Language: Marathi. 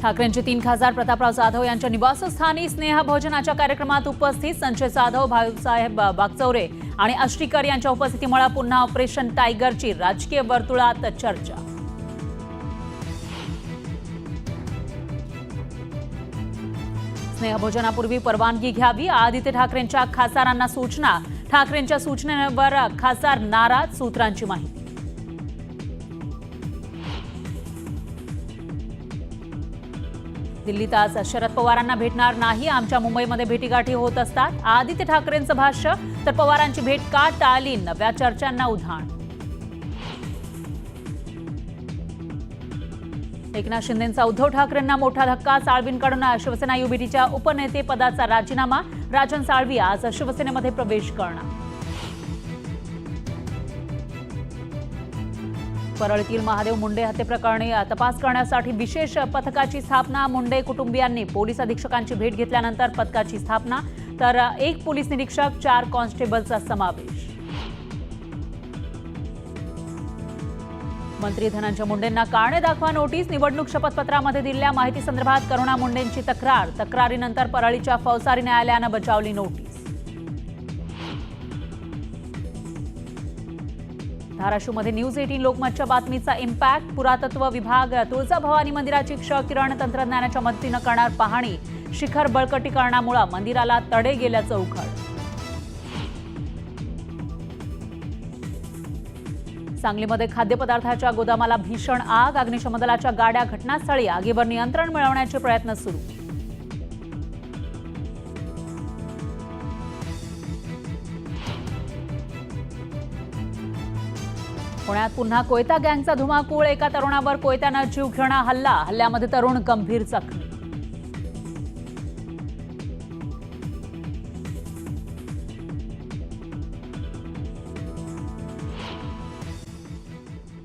ठाकरेंचे 3 खासदार प्रतापराव जाधव यांच्या निवासस्थानी स्नेहभोजनाच्या कार्यक्रमात उपस्थित संजय जाधव, भाऊसाहेब बागचौरे आणि आष्टीकर यांच्या उपस्थितीमुळे पुन्हा ऑपरेशन टायगरची राजकीय वर्तुळात चर्चा। स्नेहभोजनापूर्वी परवानगी घ्यावी, आदित्य ठाकरेंच्या खासदारांना सूचना। ठाकरेंच्या सूचनेवर खासदार नाराज, सूत्रांची माहिती। दिल्लीत आज शरद पवारांना भेटणार नाही, आमच्या मुंबईमध्ये भेटीगाठी होत असतात, आदित्य ठाकरेंचं भाष्य। तर पवारांची भेट का टाळली, नव्या चर्चांना उधाण। एकनाथ शिंदेंचा उद्धव ठाकरेंना मोठा धक्का, साळवींकडून शिवसेना युबीटीच्या उपनेतेपदाचा राजीनामा। राजन साळवी आज शिवसेनेमध्ये प्रवेश करणार। परळीतील महादेव मुंडे हत्येप्रकरणी तपास करण्यासाठी विशेष पथकाची स्थापना। मुंडे कुटुंबियांनी पोलीस अधीक्षकांची भेट घेतल्यानंतर पथकाची स्थापना। तर 1 पोलीस निरीक्षक, 4 कॉन्स्टेबलचा समावेश। मंत्री धनंजय मुंडेंना कारणे दाखवा नोटीस, निवडणूक शपथपत्रामध्ये दिलेल्या माहितीसंदर्भात करुणा मुंडेंची तक्रार। तक्रारीनंतर परळीच्या फौजदारी न्यायालयानं बजावली नोटीस। धाराशिवमध्ये न्यूज 18 लोकमतच्या बातमीचा इम्पॅक्ट। पुरातत्व विभाग तुळजाभवानी मंदिराची क्ष किरण तंत्रज्ञानाच्या मदतीनं करणार पाहणी। शिखर बळकटीकरणामुळे मंदिराला तडे गेल्याचं उघड। सांगलीमध्ये खाद्यपदार्थाच्या गोदामाला भीषण आग, अग्निशमन दलाच्या गाड्या घटनास्थळी, आगीवर नियंत्रण मिळवण्याचे प्रयत्न सुरू। पुण्यात पुन्हा कोयता गँगचा धुमाकूळ, एका तरुणावर कोयत्यानं जीवघेणा हल्ला, हल्ल्यामध्ये तरुण गंभीर जखमी।